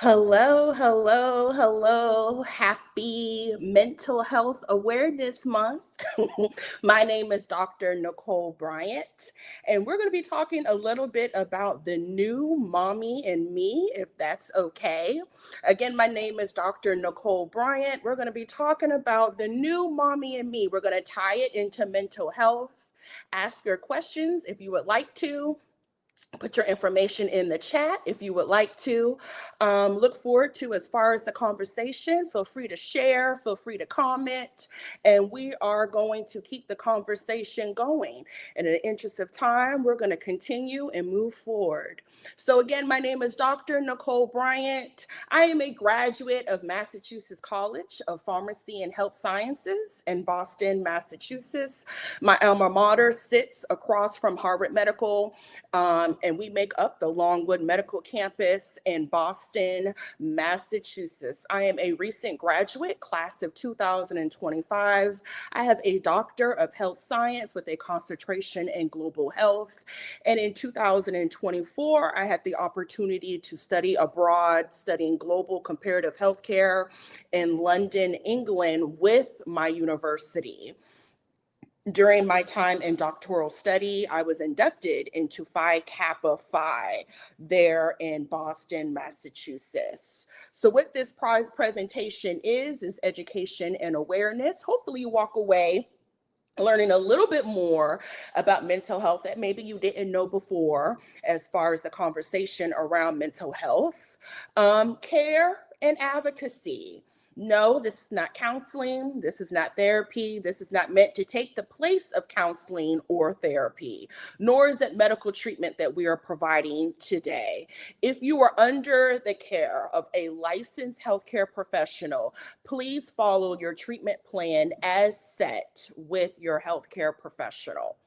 Hello, hello, hello. Happy Mental Health Awareness Month. My name is Dr. Nicole Bryant, and we're going to be talking a little bit about the new mommy and me, if that's okay. Again, my name is Dr. Nicole Bryant. We're going to be talking about the new mommy and me. We're going to tie it into mental health. Ask your questions if you would like to. Put your information in the chat if you would like to. Look forward to as far as the conversation. Feel free to share, feel free to comment, and we are going to keep the conversation going. And in the interest of time, we're going to continue and move forward. So again, my name is Dr. Nicole Bryant. I am a graduate of Massachusetts College of Pharmacy and Health Sciences in Boston, Massachusetts. My alma mater sits across from Harvard Medical, and we make up the Longwood Medical Campus in Boston, Massachusetts. I am a recent graduate, class of 2025. I have a Doctor of Health Science with a concentration in global health. And in 2024, I had the opportunity to study abroad, studying global comparative healthcare in London, England, with my university. During my time in doctoral study, I was inducted into Phi Kappa Phi there in Boston, Massachusetts. So what this presentation is education and awareness. Hopefully you walk away learning a little bit more about mental health that maybe you didn't know before, as far as the conversation around mental health, care, and advocacy. No, this is not counseling. This is not therapy. This is not meant to take the place of counseling or therapy, nor is it medical treatment that we are providing today. If you are under the care of a licensed healthcare professional, please follow your treatment plan as set with your healthcare professional.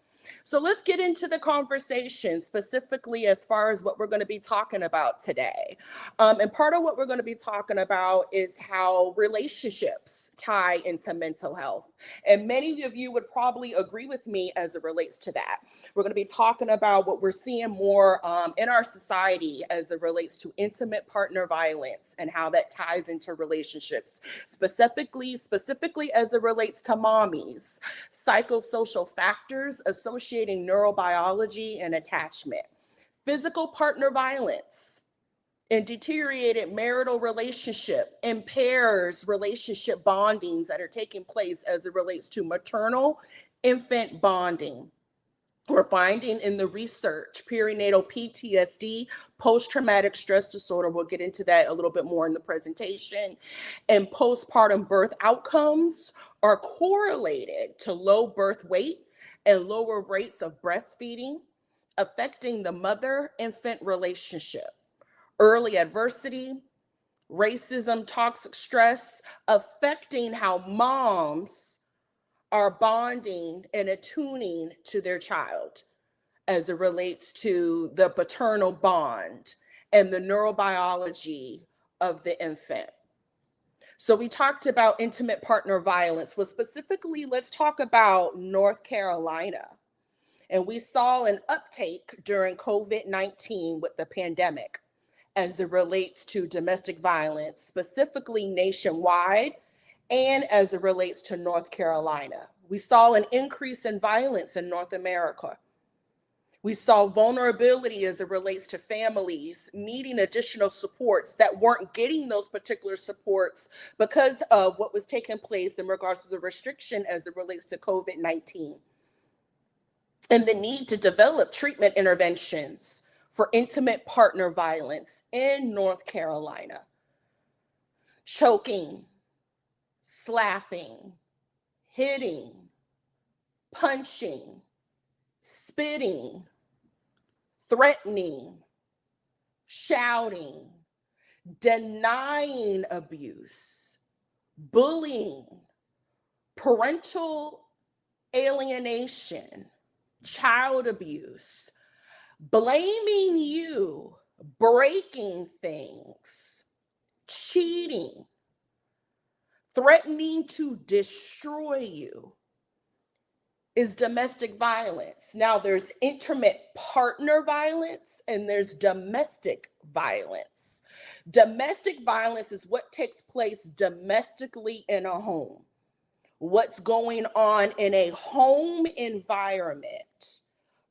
So let's get into the conversation specifically as far as what we're going to be talking about today. And part of what we're going to be talking about is how relationships tie into mental health. And many of you would probably agree with me as it relates to that. We're going to be talking about what we're seeing more in our society as it relates to intimate partner violence and how that ties into relationships, specifically as it relates to mommies, psychosocial factors associating neurobiology and attachment, physical partner violence, and deteriorated marital relationship impairs relationship bondings that are taking place as it relates to maternal infant bonding. We're finding in the research perinatal PTSD, post-traumatic stress disorder, we'll get into that a little bit more in the presentation, and postpartum birth outcomes are correlated to low birth weight and lower rates of breastfeeding, affecting the mother-infant relationship, early adversity, racism, toxic stress, affecting how moms are bonding and attuning to their child as it relates to the paternal bond and the neurobiology of the infant. So we talked about intimate partner violence. Well, specifically, let's talk about North Carolina. And we saw an uptake during COVID-19 with the pandemic as it relates to domestic violence, specifically nationwide, and as it relates to North Carolina. We saw an increase in violence in North America. We saw vulnerability as it relates to families needing additional supports that weren't getting those particular supports because of what was taking place in regards to the restriction as it relates to COVID-19. And the need to develop treatment interventions for intimate partner violence in North Carolina. Choking, slapping, hitting, punching, spitting, threatening, shouting, denying abuse, bullying, parental alienation, child abuse, blaming you, breaking things, cheating, threatening to destroy you, is domestic violence. Now, there's intimate partner violence and there's domestic violence. Domestic violence is what takes place domestically in a home. What's going on in a home environment?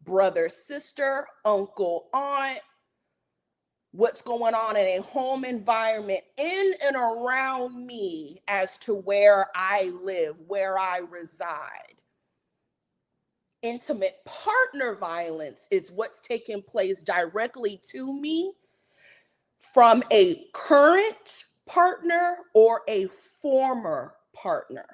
Brother, sister, uncle, aunt. What's going on in a home environment in and around me as to where I live, where I reside. Intimate partner violence is what's taking place directly to me from a current partner or a former partner.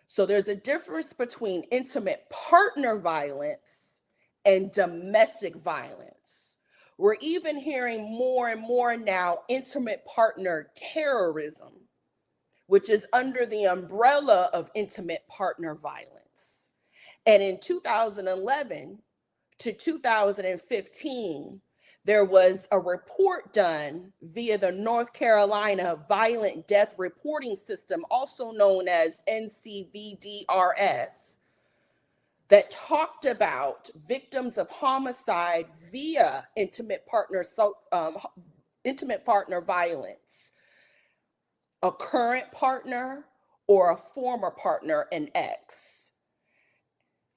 So there's a difference between intimate partner violence and domestic violence. We're even hearing more and more now intimate partner terrorism, which is under the umbrella of intimate partner violence. And in 2011 to 2015, there was a report done via the North Carolina Violent Death Reporting System, also known as NCVDRS, that talked about victims of homicide via intimate partner violence. A current partner or a former partner, an ex.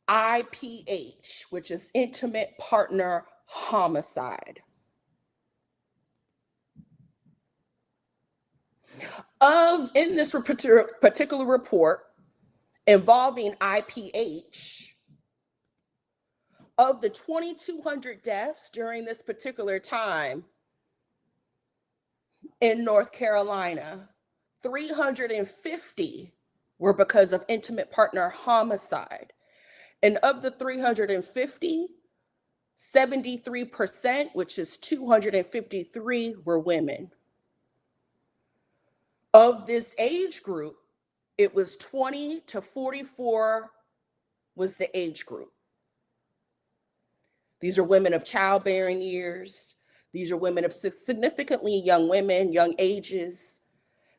IPH, which is intimate partner homicide. In this particular report involving IPH, of the 2,200 deaths during this particular time in North Carolina, 350 were because of intimate partner homicide. And of the 350, 73%, which is 253, were women. Of this age group, it was 20 to 44 was the age group. These are women of childbearing years. These are women of significantly young women, young ages,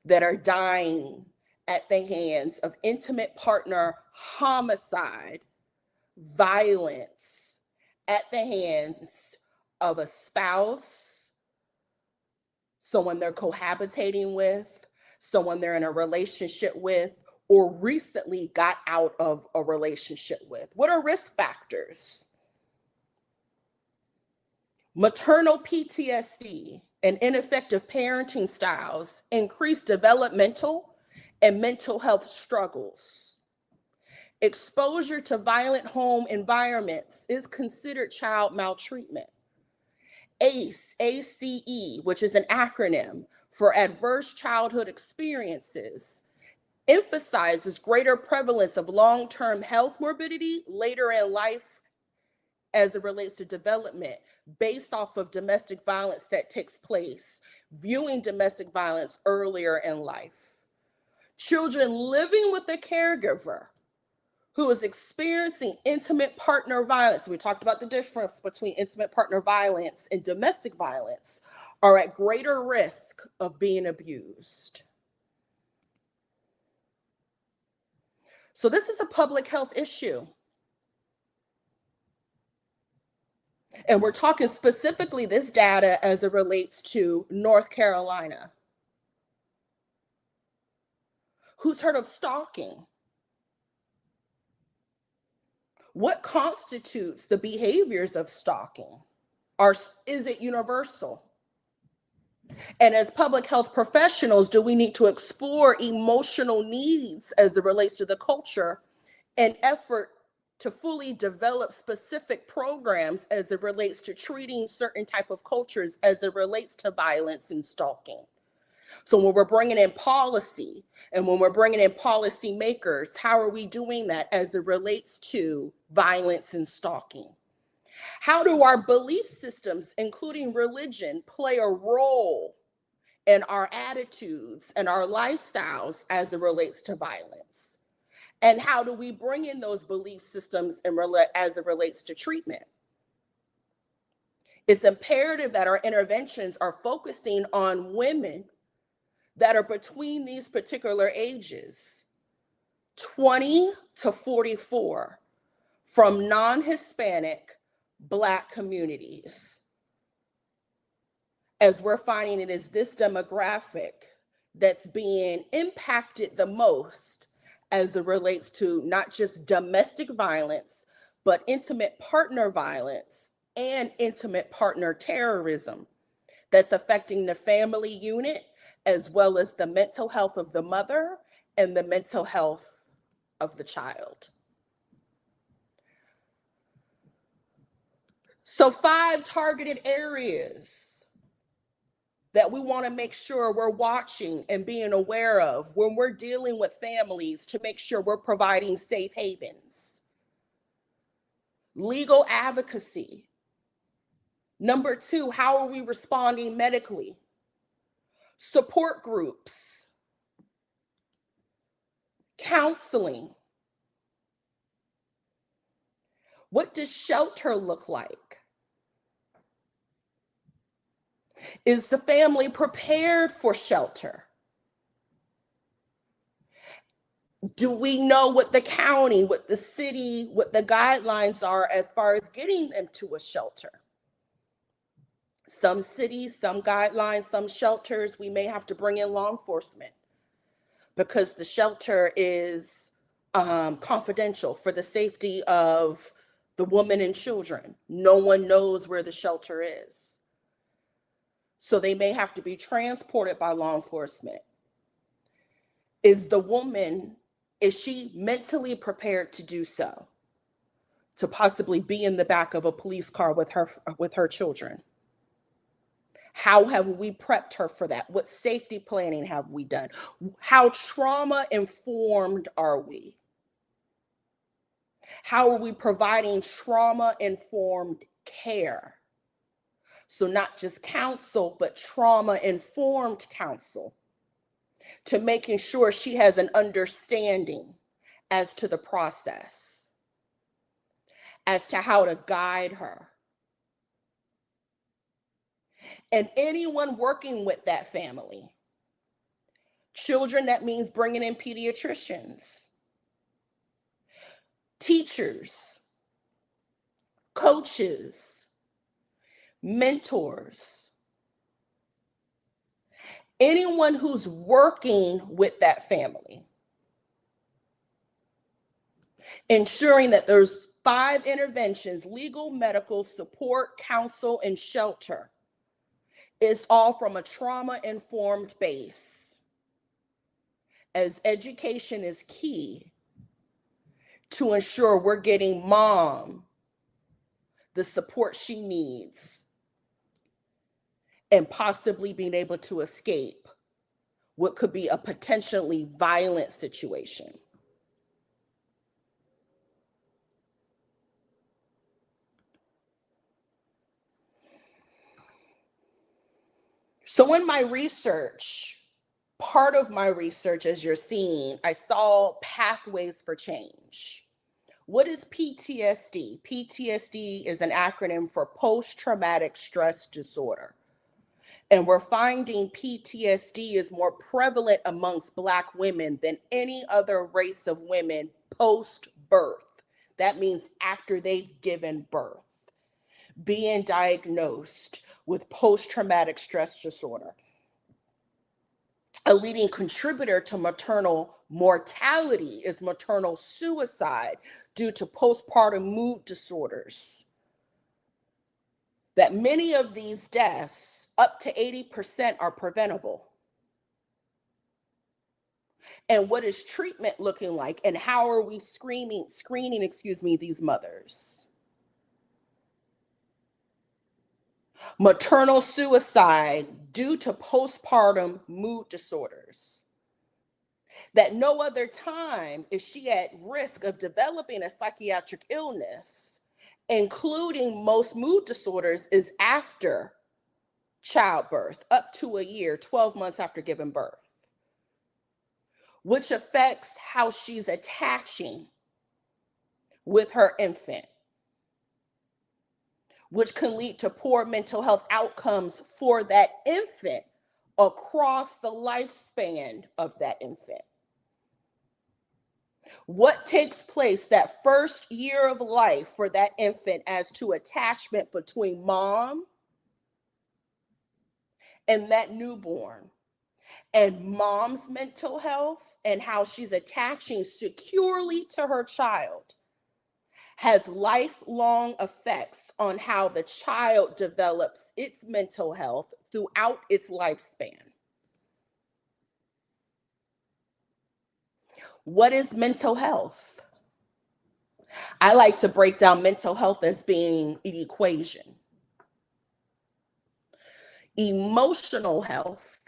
that are dying at the hands of intimate partner homicide, violence at the hands of a spouse, someone they're cohabitating with, someone they're in a relationship with, or recently got out of a relationship with. What are risk factors? Maternal PTSD and ineffective parenting styles increase developmental and mental health struggles. Exposure to violent home environments is considered child maltreatment. ACE, ACE, which is an acronym for Adverse Childhood Experiences, emphasizes greater prevalence of long-term health morbidity later in life as it relates to development based off of domestic violence that takes place, viewing domestic violence earlier in life. Children living with a caregiver who is experiencing intimate partner violence, we talked about the difference between intimate partner violence and domestic violence, are at greater risk of being abused. So this is a public health issue. And we're talking specifically this data as it relates to North Carolina. Who's heard of stalking? What constitutes the behaviors of stalking? Is it universal? And as public health professionals, do we need to explore emotional needs as it relates to the culture and effort to fully develop specific programs as it relates to treating certain type of cultures as it relates to violence and stalking? So when we're bringing in policy and when we're bringing in policy makers, how are we doing that as it relates to violence and stalking? How do our belief systems, including religion, play a role in our attitudes and our lifestyles as it relates to violence? And how do we bring in those belief systems as it relates to treatment? It's imperative that our interventions are focusing on women that are between these particular ages, 20 to 44 from non-Hispanic Black communities. As we're finding it is this demographic that's being impacted the most as it relates to not just domestic violence, but intimate partner violence and intimate partner terrorism that's affecting the family unit, as well as the mental health of the mother and the mental health of the child. So 5 targeted areas that we want to make sure we're watching and being aware of when we're dealing with families to make sure we're providing safe havens. Legal advocacy. Number 2, how are we responding medically? Support groups. Counseling. What does shelter look like? Is the family prepared for shelter? Do we know what the county, what the city, what the guidelines are as far as getting them to a shelter? Some cities, some guidelines, some shelters, we may have to bring in law enforcement because the shelter is confidential for the safety of the woman and children. No one knows where the shelter is. So they may have to be transported by law enforcement. Is the woman, is she mentally prepared to do so? To possibly be in the back of a police car with her children? How have we prepped her for that? What safety planning have we done? How trauma informed are we? How are we providing trauma informed care? So not just counsel, but trauma informed counsel, to making sure she has an understanding as to the process, as to how to guide her. And anyone working with that family. Children, that means bringing in pediatricians, teachers, coaches, mentors, anyone who's working with that family, ensuring that there's 5 interventions: legal, medical, support, counsel, and shelter. It's all from a trauma-informed base, as education is key to ensure we're getting mom the support she needs and possibly being able to escape what could be a potentially violent situation. So in my research, part of my research, as you're seeing, I saw pathways for change. What is PTSD? PTSD is an acronym for post-traumatic stress disorder. And we're finding PTSD is more prevalent amongst Black women than any other race of women post-birth. That means after they've given birth, being diagnosed with post-traumatic stress disorder. A leading contributor to maternal mortality is maternal suicide due to postpartum mood disorders. That many of these deaths, up to 80%, are preventable. And what is treatment looking like, and how are we screening these mothers? Maternal suicide due to postpartum mood disorders. That no other time is she at risk of developing a psychiatric illness, including most mood disorders, is after childbirth, up to a year, 12 months after giving birth, which affects how she's attaching with her infant, which can lead to poor mental health outcomes for that infant across the lifespan of that infant. What takes place that first year of life for that infant as to attachment between mom and that newborn, and mom's mental health and how she's attaching securely to her child has lifelong effects on how the child develops its mental health throughout its lifespan. What is mental health? I like to break down mental health as being an equation. Emotional health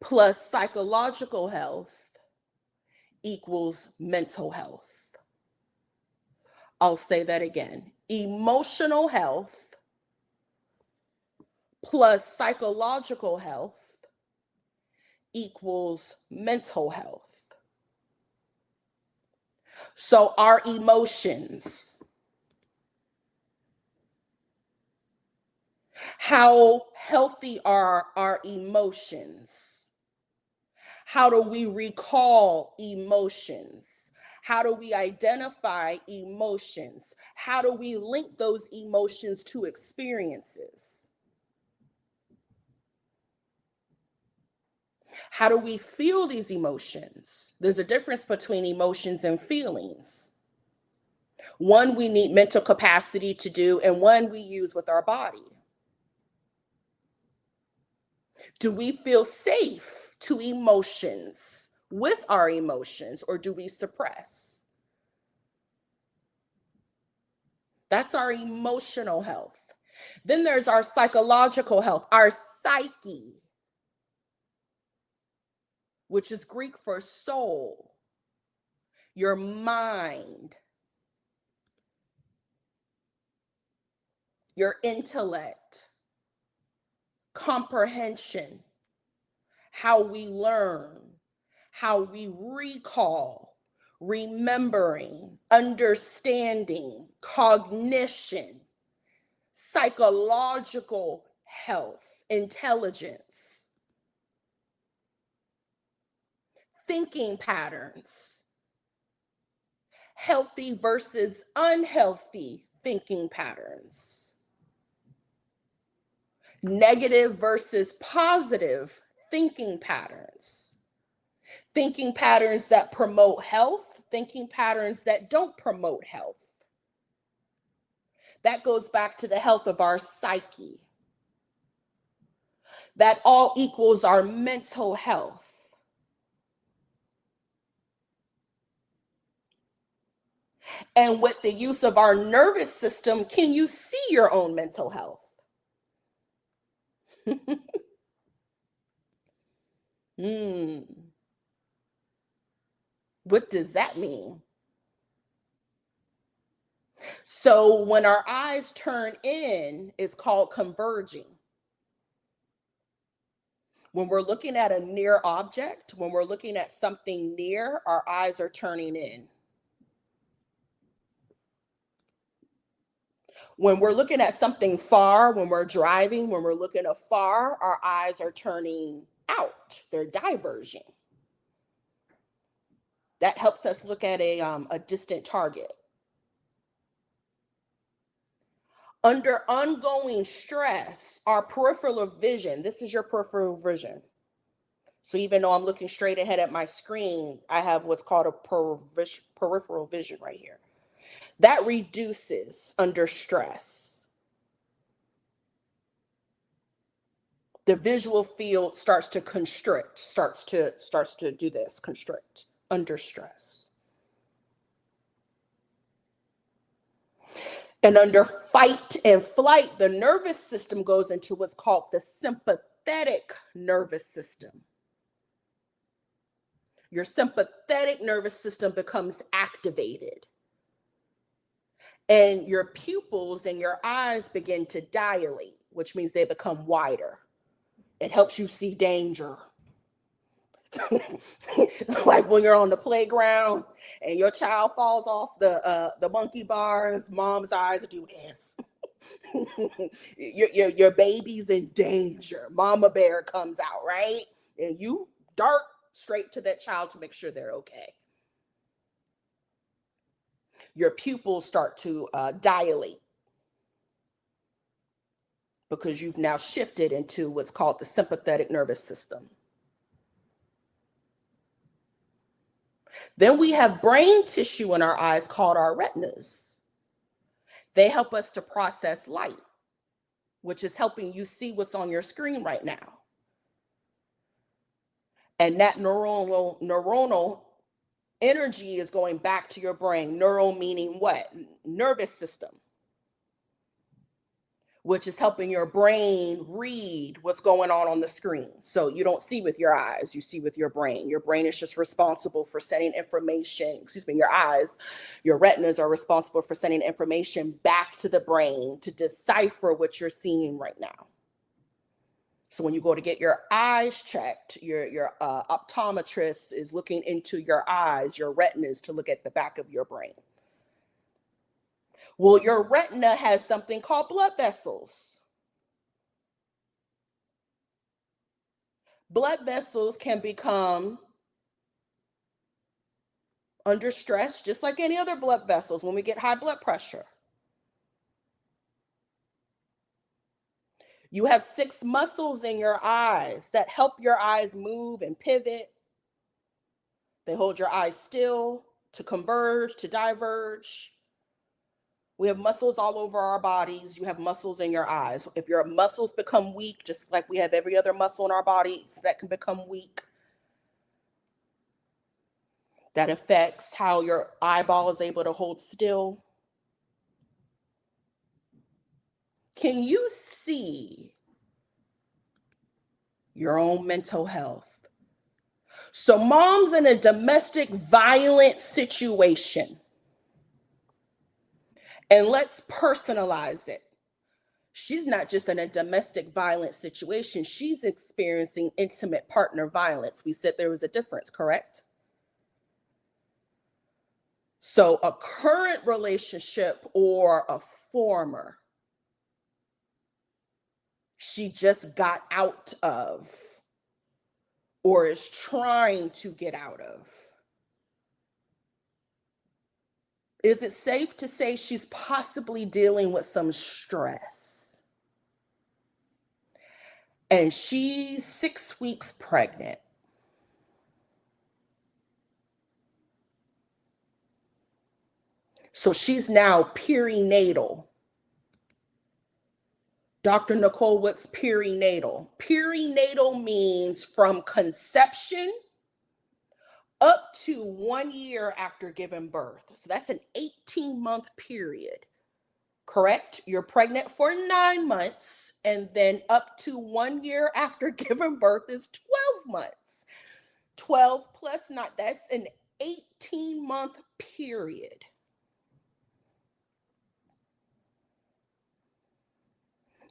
plus psychological health equals mental health. I'll say that again. Emotional health plus psychological health equals mental health. So our emotions, how healthy are our emotions? How do we recall emotions? How do we identify emotions? How do we link those emotions to experiences? How do we feel these emotions? There's a difference between emotions and feelings. One we need mental capacity to do, and one we use with our body. Do we feel safe to emotions with our emotions, or do we suppress? That's our emotional health. Then there's our psychological health, our psyche, which is Greek for soul, your mind, your intellect, comprehension, how we learn, how we recall, remembering, understanding, cognition, psychological health, intelligence, thinking patterns, healthy versus unhealthy thinking patterns, negative versus positive thinking patterns that promote health, thinking patterns that don't promote health. That goes back to the health of our psyche. That all equals our mental health. And with the use of our nervous system, can you see your own mental health? What does that mean? So when our eyes turn in, it's called converging. When we're looking at a near object, when we're looking at something near, our eyes are turning in. When we're looking at something far, when we're driving, when we're looking afar, our eyes are turning out. They're diverging. That helps us look at a distant target. Under ongoing stress, our peripheral vision, this is your peripheral vision. So even though I'm looking straight ahead at my screen, I have what's called a peripheral vision right here. That reduces under stress. The visual field starts to constrict, starts to do this, constrict under stress. And under fight and flight, the nervous system goes into what's called the sympathetic nervous system. Your sympathetic nervous system becomes activated. And your pupils and your eyes begin to dilate, which means they become wider. It helps you see danger. Like when you're on the playground and your child falls off the monkey bars, mom's eyes do this. your baby's in danger. Mama bear comes out, right? And you dart straight to that child to make sure they're okay. Your pupils start to dilate because you've now shifted into what's called the sympathetic nervous system. Then we have brain tissue in our eyes called our retinas. They help us to process light, which is helping you see what's on your screen right now. And that neuronal energy is going back to your brain. Neural meaning what? Nervous system, which is helping your brain read what's going on the screen. So you don't see with your eyes, you see with your brain. Your brain is just responsible for sending information, your eyes, your retinas are responsible for sending information back to the brain to decipher what you're seeing right now. So when you go to get your eyes checked, your optometrist is looking into your eyes, your retinas, to look at the back of your brain. Well, your retina has something called blood vessels. Blood vessels can become under stress, just like any other blood vessels when we get high blood pressure. You have 6 muscles in your eyes that help your eyes move and pivot. They hold your eyes still, to converge, to diverge. We have muscles all over our bodies. You have muscles in your eyes. If your muscles become weak, just like we have every other muscle in our bodies that can become weak, that affects how your eyeball is able to hold still. Can you see your own mental health? So mom's in a domestic violence situation. And let's personalize it. She's not just in a domestic violence situation. She's experiencing intimate partner violence. We said there was a difference, correct? So a current relationship or a former, she just got out of or is trying to get out of. Is it safe to say she's possibly dealing with some stress? And she's 6 weeks pregnant. So she's now perinatal. Dr. Nicole, what's perinatal? Perinatal means from conception up to 1 year after giving birth. So that's an 18-month period, correct? You're pregnant for 9 months, and then up to 1 year after giving birth is 12 months. 12 plus 9, that's an 18-month period.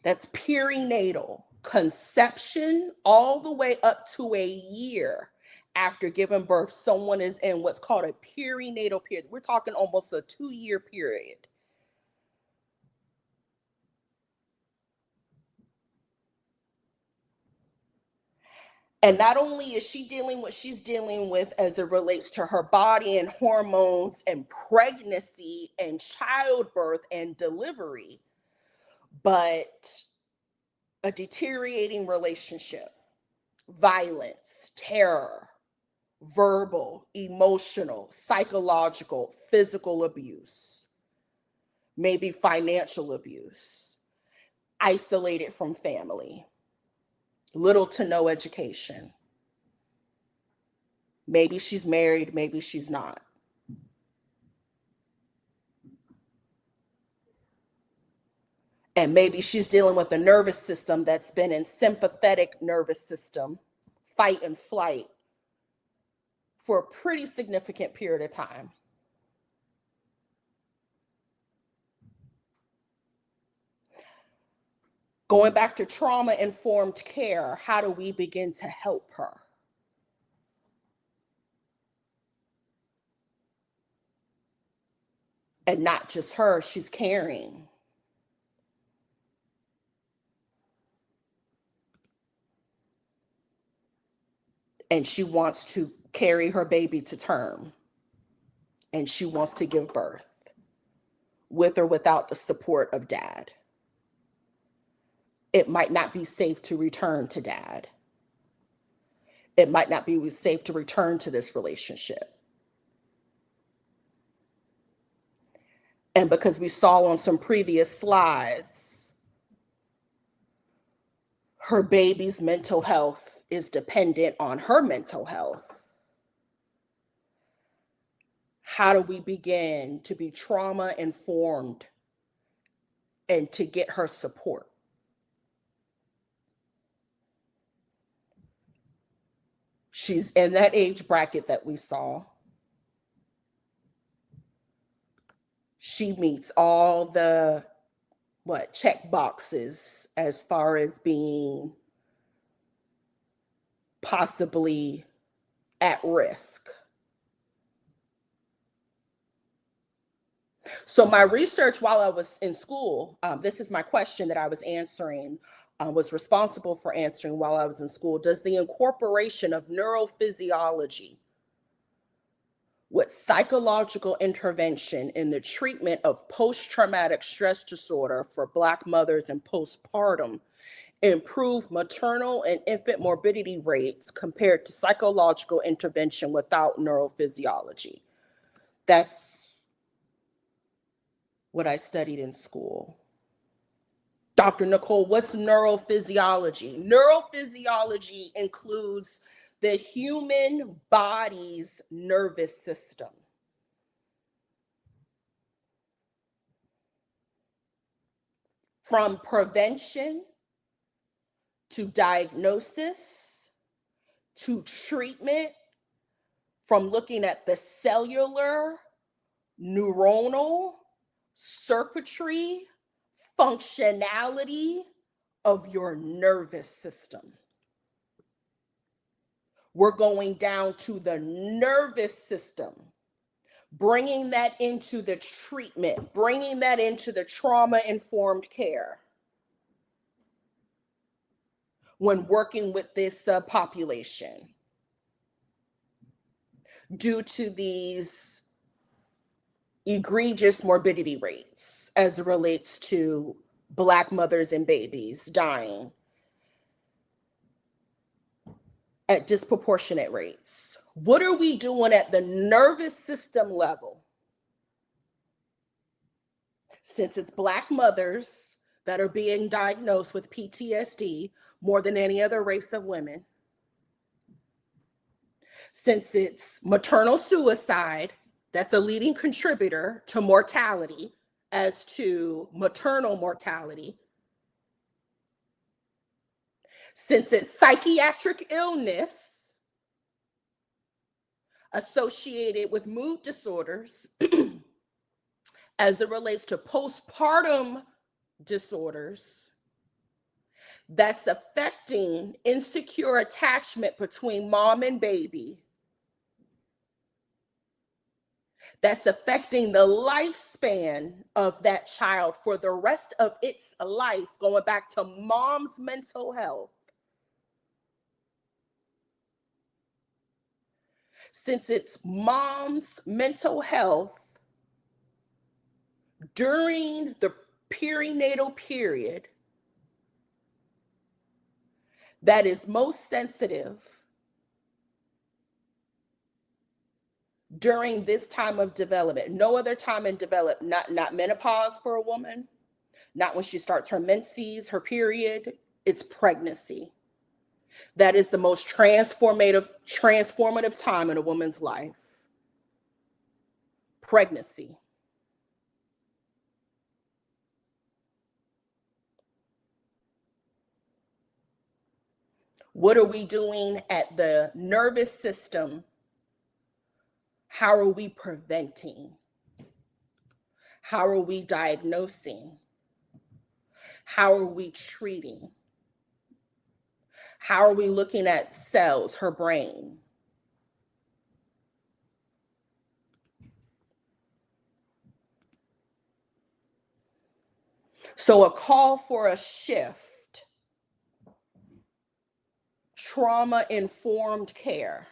That's perinatal, conception all the way up to a year after giving birth. Someone is in what's called a perinatal period. We're talking almost a 2-year period. And not only is she dealing with what she's dealing with as it relates to her body and hormones and pregnancy and childbirth and delivery, but a deteriorating relationship, violence, terror, verbal, emotional, psychological, physical abuse, maybe financial abuse, isolated from family, little to no education. Maybe she's married, maybe she's not. And maybe she's dealing with a nervous system that's been in sympathetic nervous system, fight and flight, for a pretty significant period of time. Going back to trauma-informed care, how do we begin to help her? And not just her, she's carrying. And she wants to carry her baby to term. And she wants to give birth. with or without the support of dad. It might not be safe to return to dad. It might not be safe to return to this relationship. And because we saw on some previous slides, her baby's mental health is dependent on her mental health. How do we begin to be trauma informed and to get her support? She's in that age bracket that we saw. She meets all the check boxes as far as being possibly at risk. So my research while I was in school, this is my question that I was answering, was responsible for answering while I was in school. Does the incorporation of neurophysiology with psychological intervention in the treatment of post-traumatic stress disorder for Black mothers and postpartum improve maternal and infant morbidity rates compared to psychological intervention without neurophysiology? That's what I studied in school. Dr. Nicole, what's neurophysiology? Neurophysiology includes the human body's nervous system. From prevention to diagnosis to treatment, from looking at the cellular, neuronal, circuitry, functionality of your nervous system. We're going down to the nervous system, bringing that into the treatment, bringing that into the trauma-informed care when working with this population. Due to these egregious morbidity rates as it relates to Black mothers and babies dying at disproportionate rates. What are we doing at the nervous system level? Since it's Black mothers that are being diagnosed with PTSD more than any other race of women, since it's maternal suicide that's a leading contributor to mortality as to maternal mortality, since it's psychiatric illness associated with mood disorders as it relates to postpartum disorders, that's affecting insecure attachment between mom and baby, that's affecting the lifespan of that child for the rest of its life, going back to mom's mental health. Since it's mom's mental health during the perinatal period that is most sensitive during this time of development. No other time in development, not menopause for a woman, not when she starts her menses, her period, it's pregnancy. That is the most transformative time in a woman's life. Pregnancy. What are we doing at the nervous system? How are we preventing? How are we diagnosing? How are we treating? How are we looking at cells, her brain? So a call for a shift, trauma-informed care,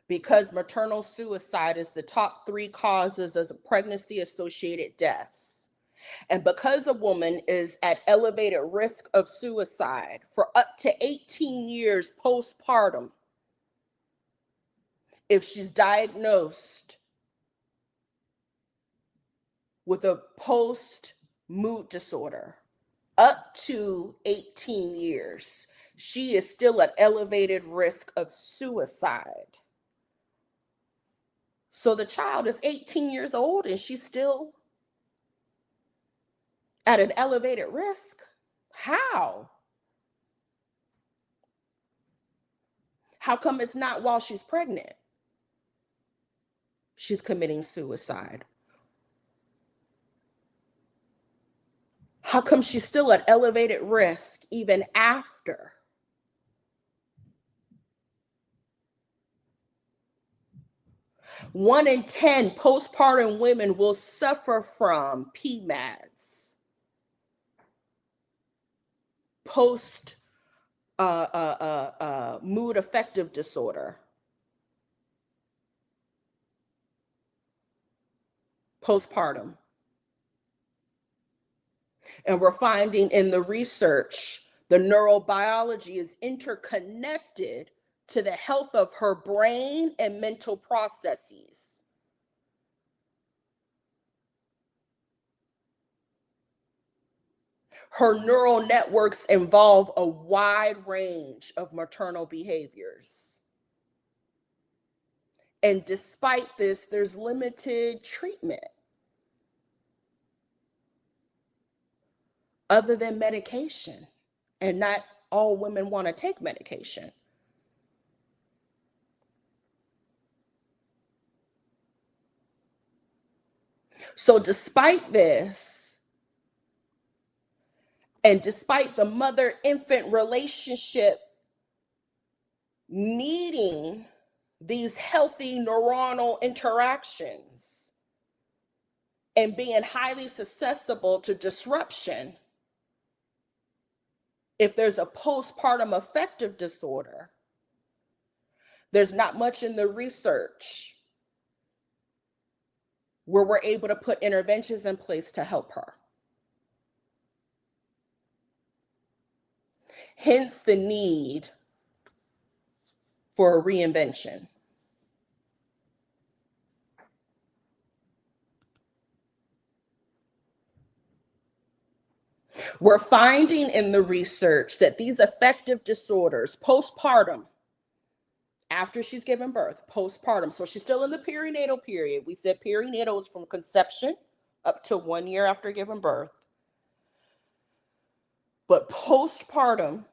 because maternal suicide is the top 3 causes of pregnancy-associated deaths. And because a woman is at elevated risk of suicide for up to 18 years postpartum, if she's diagnosed with a post mood disorder, up to 18 years, she is still at elevated risk of suicide. So the child is 18 years old and she's still at an elevated risk? How? How come it's not while she's pregnant? She's committing suicide. How come she's still at elevated risk even after? One in 10 postpartum women will suffer from PMADS, post mood affective disorder, postpartum. And we're finding in the research, the neurobiology is interconnected to the health of her brain and mental processes. Her neural networks involve a wide range of maternal behaviors. And despite this, there's limited treatment other than medication. And not all women want to take medication. So despite this, and despite the mother-infant relationship needing these healthy neuronal interactions and being highly susceptible to disruption, if there's a postpartum affective disorder, there's not much in the research where we're able to put interventions in place to help her. Hence the need for a reinvention. We're finding in the research that these affective disorders, postpartum, after she's given birth, postpartum, so she's still in the perinatal period. We said perinatal is from conception up to 1 year after giving birth. But postpartum,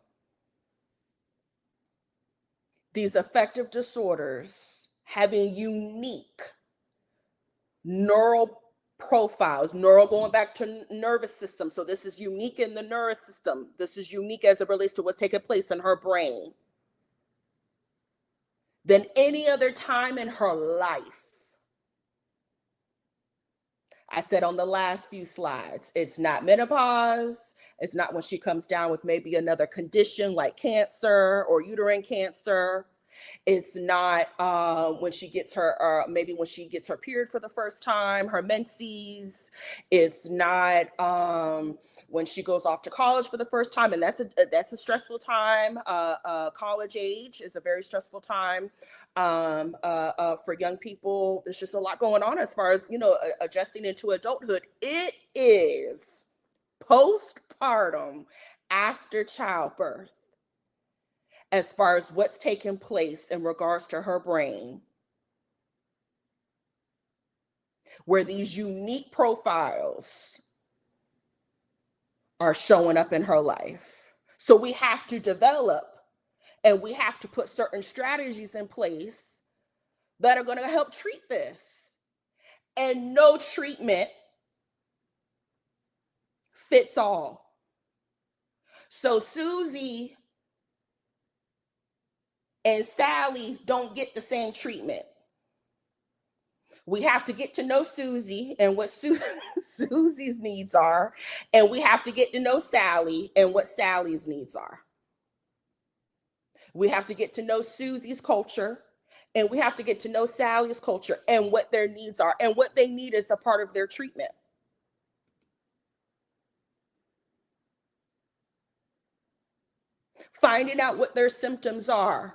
these affective disorders having unique neural profiles, neural going back to nervous system. So this is unique in the nervous system. This is unique as it relates to what's taking place in her brain than any other time in her life. I said on the last few slides, it's not menopause. It's not when she comes down with maybe another condition like cancer or uterine cancer. It's not when she gets her, maybe when she gets her period for the first time, her menses. It's not when she goes off to college for the first time, and that's a stressful time. College age is a very stressful time for young people. There's just a lot going on as far as, adjusting into adulthood. It is postpartum after childbirth, as far as what's taking place in regards to her brain, where these unique profiles are showing up in her life. So we have to develop and we have to put certain strategies in place that are going to help treat this. And no treatment fits all. So Susie and Sally don't get the same treatment. We have to get to know Susie and what Susie's needs are, and we have to get to know Sally and what Sally's needs are. We have to get to know Susie's culture And we have to get to know Sally's culture and what their needs are and what they need as a part of their treatment. Finding out what their symptoms are.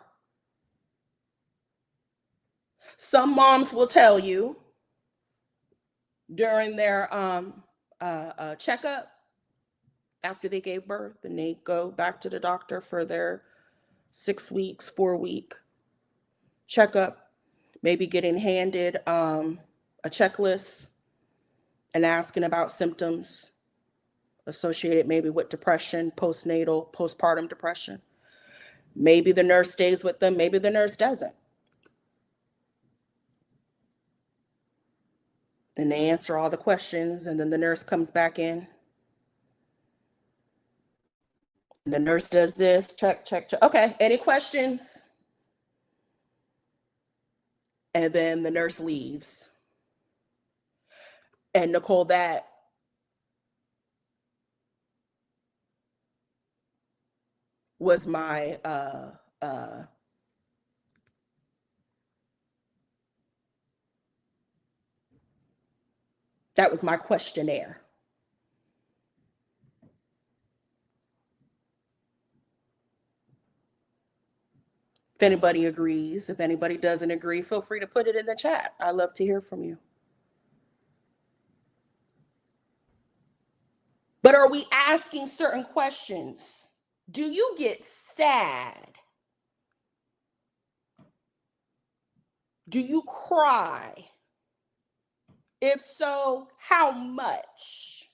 Some moms will tell you during their checkup after they gave birth, and they go back to the doctor for their 6 weeks, 4-week checkup, maybe getting handed a checklist and asking about symptoms associated maybe with depression, postnatal, postpartum depression. Maybe the nurse stays with them, maybe the nurse doesn't. And they answer all the questions, and then the nurse comes back in. And the nurse does this, check, check, check. Okay, any questions? And then the nurse leaves. And Nicole, that was my that was my questionnaire. If anybody agrees, if anybody doesn't agree, feel free to put it in the chat. I love to hear from you. But are we asking certain questions? Do you get sad? Do you cry? If so, how much?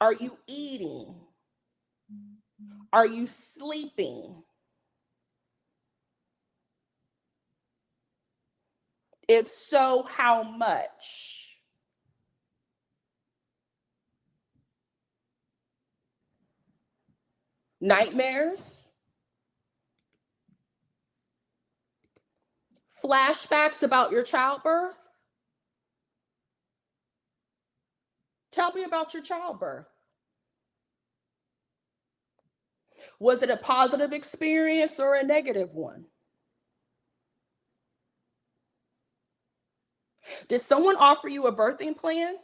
Are you eating? Are you sleeping? If so, how much? Nightmares? Flashbacks about your childbirth? Tell me about your childbirth. Was it a positive experience or a negative one? Did someone offer you a birthing plan?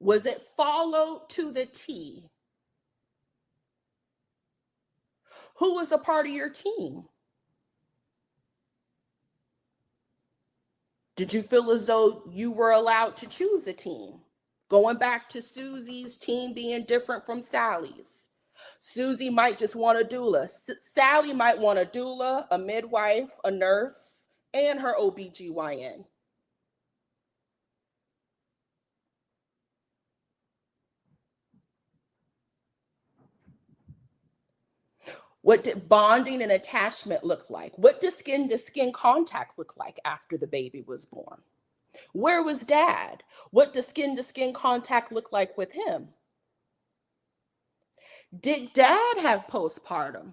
Was it followed to the T? Who was a part of your team? Did you feel as though you were allowed to choose a team? Going back to Susie's team being different from Sally's. Susie might just want a doula. Sally might want a doula, a midwife, a nurse, and her OBGYN. What did bonding and attachment look like? What did skin-to-skin contact look like after the baby was born? Where was dad? What does skin-to-skin contact look like with him? Did dad have postpartum?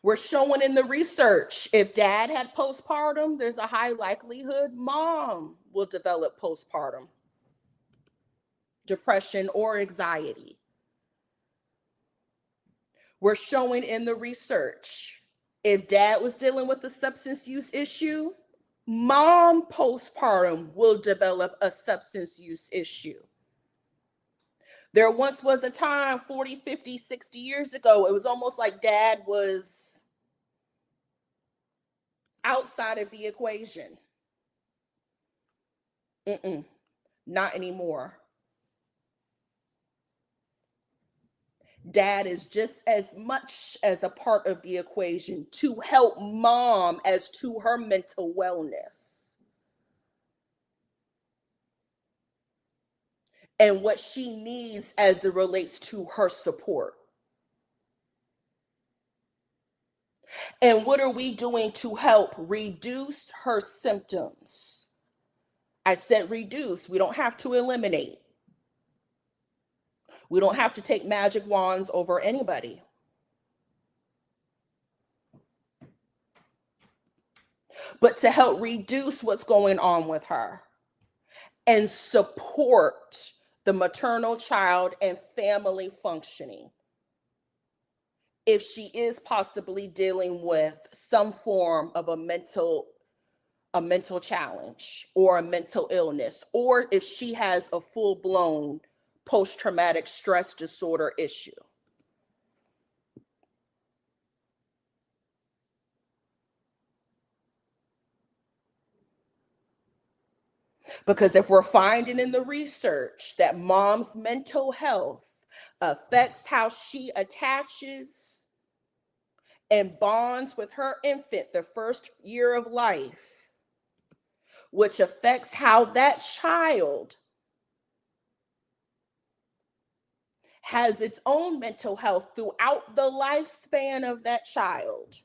We're showing in the research, if dad had postpartum, there's a high likelihood mom will develop postpartum depression or anxiety. We're showing in the research, if dad was dealing with a substance use issue, mom postpartum will develop a substance use issue. There once was a time 40, 50, 60 years ago, it was almost like dad was outside of the equation. Not anymore. Dad is just as much as a part of the equation to help mom as to her mental wellness and what she needs as it relates to her support. And what are we doing to help reduce her symptoms? I said reduce. We don't have to eliminate. We don't have to take magic wands over anybody. but to help reduce what's going on with her and support the maternal child and family functioning if she is possibly dealing with some form of a mental challenge or a mental illness, or if she has a full-blown post-traumatic stress disorder issue. Because if we're finding in the research that mom's mental health affects how she attaches and bonds with her infant the first year of life, which affects how that child has its own mental health throughout the lifespan of that child,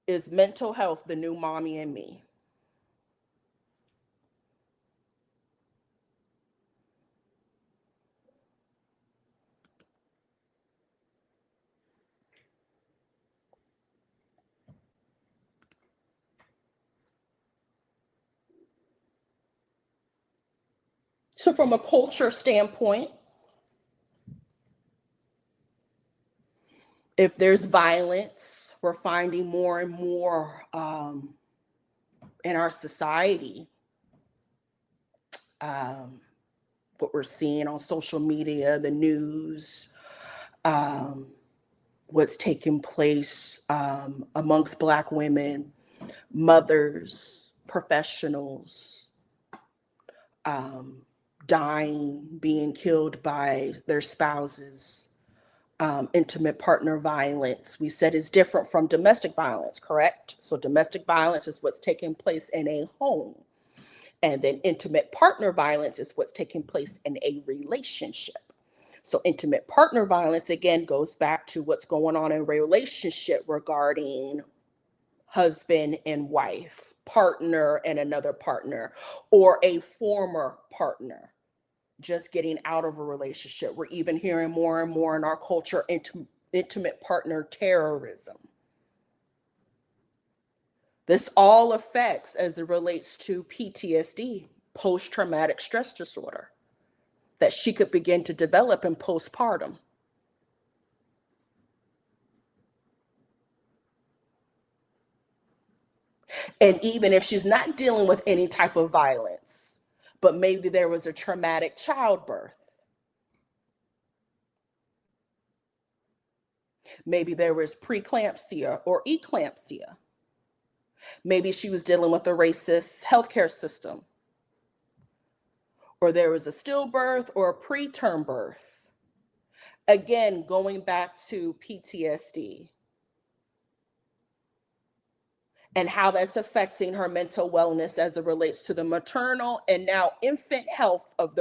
is mental health the new mommy and me? So, from a culture standpoint, if there's violence, we're finding more and more in our society, um, what we're seeing on social media, the news, um, what's taking place amongst Black women, mothers, professionals, um, dying, being killed by their spouses, intimate partner violence, we said is different from domestic violence, correct? So, domestic violence is what's taking place in a home. And then intimate partner violence is what's taking place in a relationship. So, intimate partner violence again goes back to what's going on in a relationship regarding husband and wife, partner and another partner, or a former partner just getting out of a relationship. We're even hearing more and more in our culture intimate partner terrorism. This all affects as it relates to PTSD, post traumatic stress disorder, that she could begin to develop in postpartum. And even if she's not dealing with any type of violence, but maybe there was a traumatic childbirth, maybe there was preeclampsia or eclampsia, maybe she was dealing with a racist healthcare system, or there was a stillbirth or a preterm birth. Again, going back to PTSD and how that's affecting her mental wellness as it relates to the maternal and now infant health of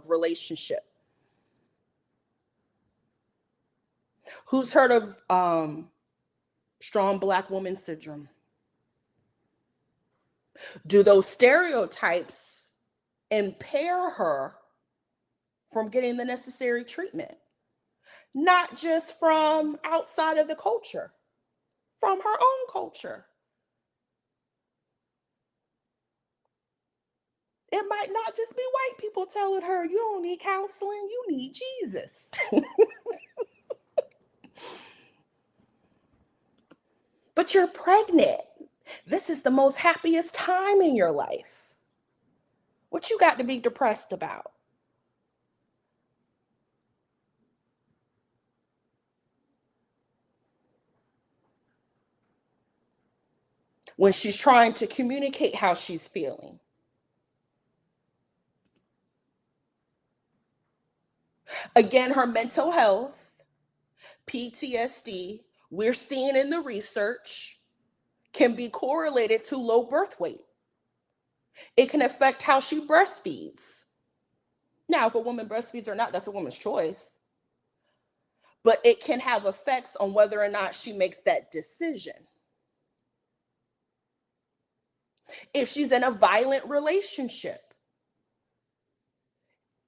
relationship. Who's heard of strong Black woman syndrome? Do those stereotypes impair her from getting the necessary treatment? Not just from outside of the culture, from her own culture. It might not just be white people telling her, you don't need counseling, you need Jesus. But you're pregnant. This is the most happiest time in your life. What you got to be depressed about? When she's trying to communicate how she's feeling. Again, her mental health, PTSD, we're seeing in the research, can be correlated to low birth weight. It can affect how she breastfeeds. Now, if a woman breastfeeds or not, that's a woman's choice. But it can have effects on whether or not she makes that decision. If she's in a violent relationship,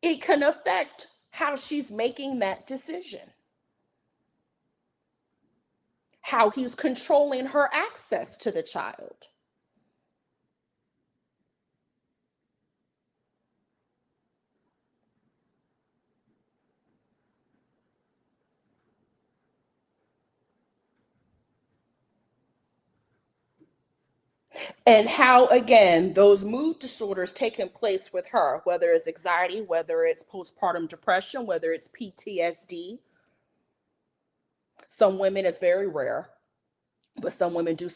it can affect how she's making that decision. how he's controlling her access to the child. And how, again, those mood disorders taking place with her, whether it's anxiety, whether it's postpartum depression, whether it's PTSD. Some women, it's very rare, but some women do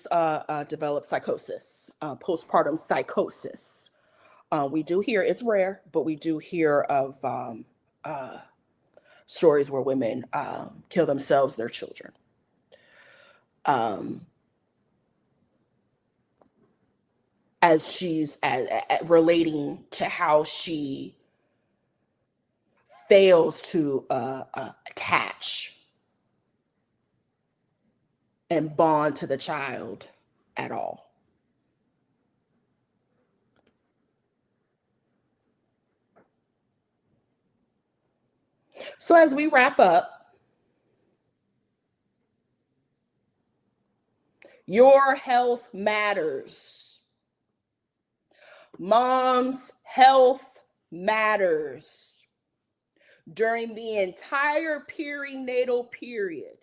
develop psychosis, postpartum psychosis. We do hear, it's rare, but we do hear of stories where women kill themselves, their children. As she's relating to how she fails to attach and bond to the child at all. So as we wrap up, your health matters. Mom's health matters. During the entire perinatal period.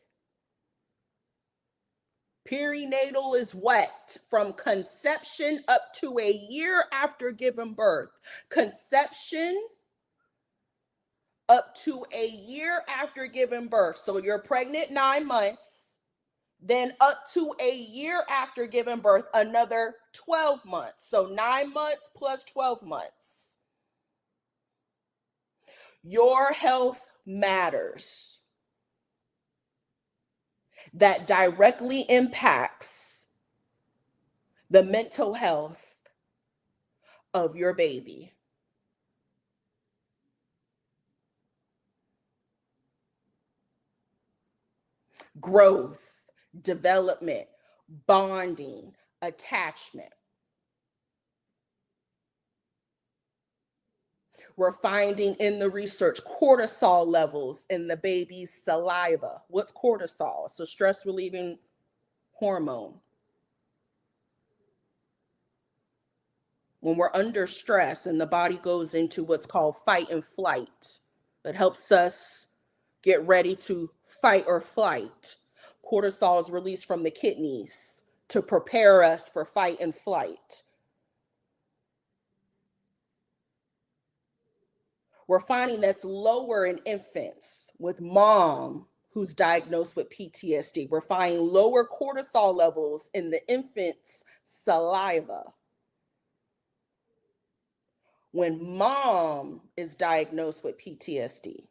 Perinatal is what? From conception up to a year after giving birth. Conception up to a year after giving birth. So you're pregnant 9 months, then up to a year after giving birth, another 12 months. So 9 months plus 12 months. Your health matters. That directly impacts the mental health of your baby. Growth, development, bonding, attachment. We're finding in the research cortisol levels in the baby's saliva. What's cortisol? It's a stress relieving hormone. When we're under stress and the body goes into what's called fight and flight, it helps us get ready to fight or flight. Cortisol is released from the kidneys to prepare us for fight and flight. We're finding that's lower in infants with mom who's diagnosed with PTSD. We're finding lower cortisol levels in the infant's saliva when mom is diagnosed with PTSD.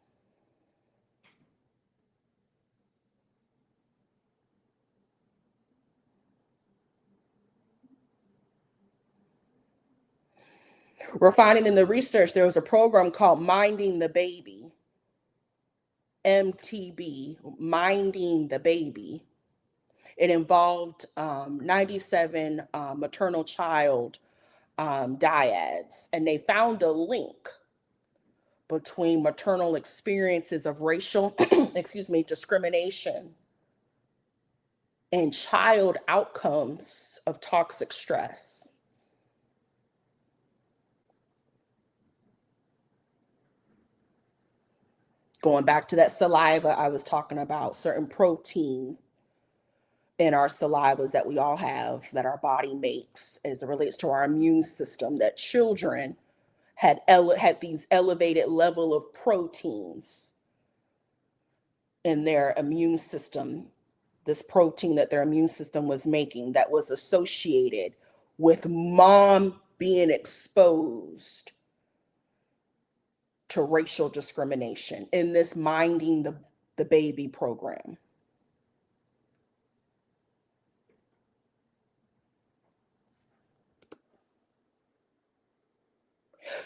We're finding in the research there was a program called Minding the Baby, MTB, Minding the Baby. It involved 97 maternal child dyads, and they found a link between maternal experiences of racial, discrimination and child outcomes of toxic stress. Going back to that saliva, I was talking about certain protein in our salivas that we all have that our body makes as it relates to our immune system, that children had these elevated level of proteins in their immune system, this protein that their immune system was making that was associated with mom being exposed to racial discrimination in this Minding the Baby program.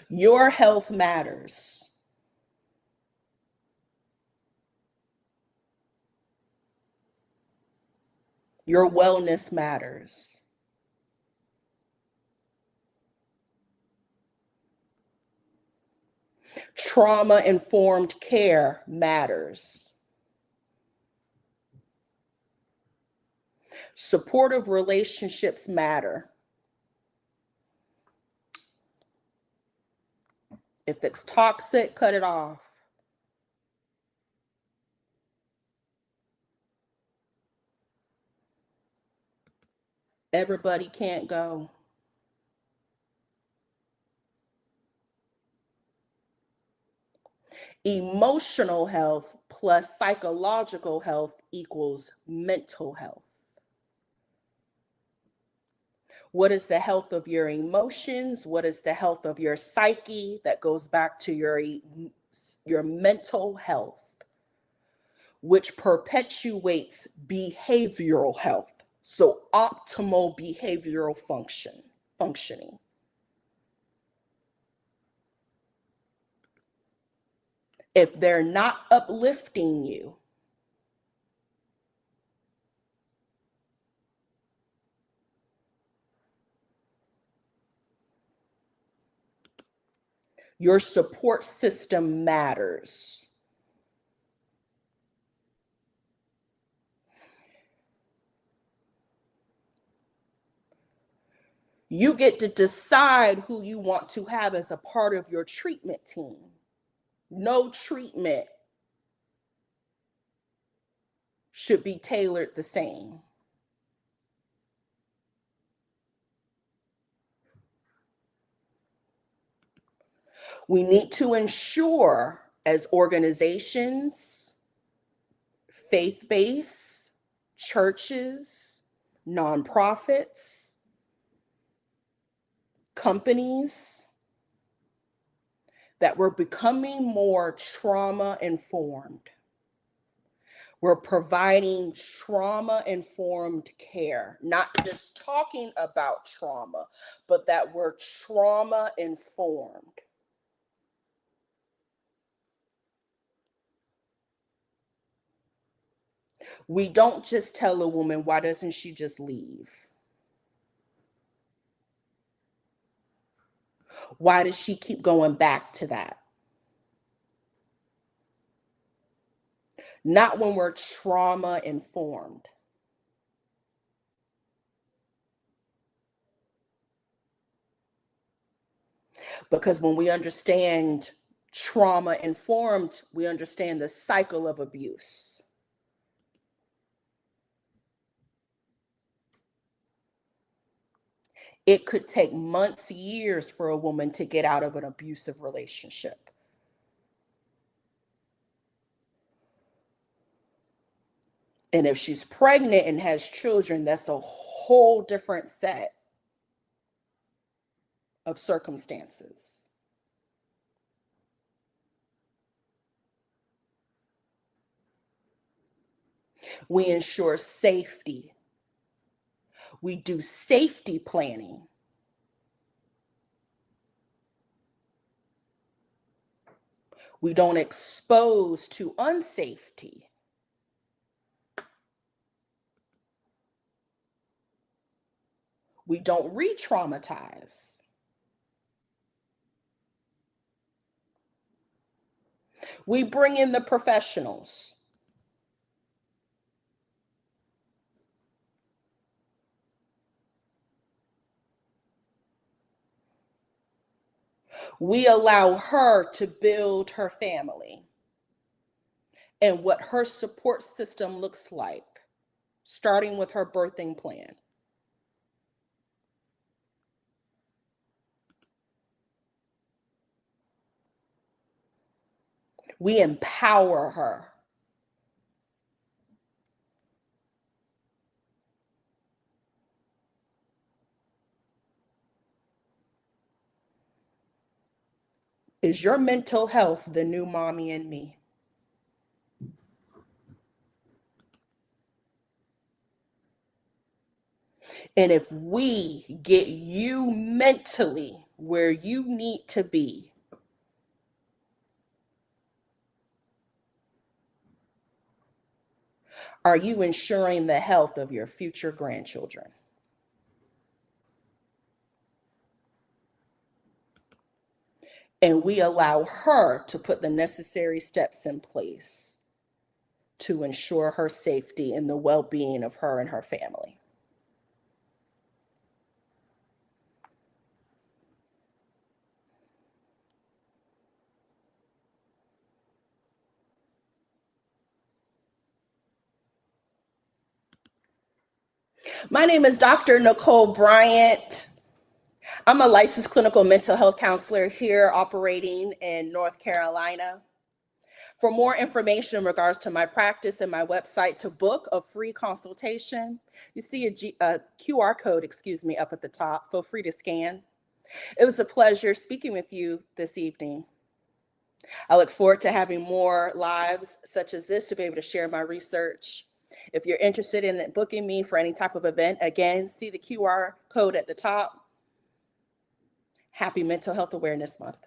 Your health matters. Your wellness matters. Trauma-informed care matters. Supportive relationships matter. If it's toxic, cut it off. Everybody can't go. Emotional health plus psychological health equals mental health. What is the health of your emotions? What is the health of your psyche? That goes back to your mental health, which perpetuates behavioral health. So optimal behavioral functioning. If they're not uplifting you, your support system matters. You get to decide who you want to have as a part of your treatment team. No treatment should be tailored the same. We need to ensure, as organizations, faith-based, churches, nonprofits, companies, that we're becoming more trauma-informed. We're providing trauma-informed care, not just talking about trauma, but that we're trauma-informed. We don't just tell a woman, why doesn't she just leave? Why does she keep going back to that? Not when we're trauma-informed. Because when we understand trauma-informed, we understand the cycle of abuse. It could take months, years for a woman to get out of an abusive relationship. And if she's pregnant and has children, that's a whole different set of circumstances. We ensure safety. We do safety planning. We don't expose to unsafety. We don't re-traumatize. We bring in the professionals. We allow her to build her family and what her support system looks like, starting with her birthing plan. We empower her. Is your mental health the new mommy and me? And if we get you mentally where you need to be, are you ensuring the health of your future grandchildren? And we allow her to put the necessary steps in place to ensure her safety and the well-being of her and her family. My name is Dr. Nicole Bryant. I'm a licensed clinical mental health counselor here operating in North Carolina. For more information in regards to my practice and my website to book a free consultation, you see a QR code, up at the top. Feel free to scan. It was a pleasure speaking with you this evening. I look forward to having more lives such as this to be able to share my research. If you're interested in booking me for any type of event, again, see the QR code at the top. Happy Mental Health Awareness Month.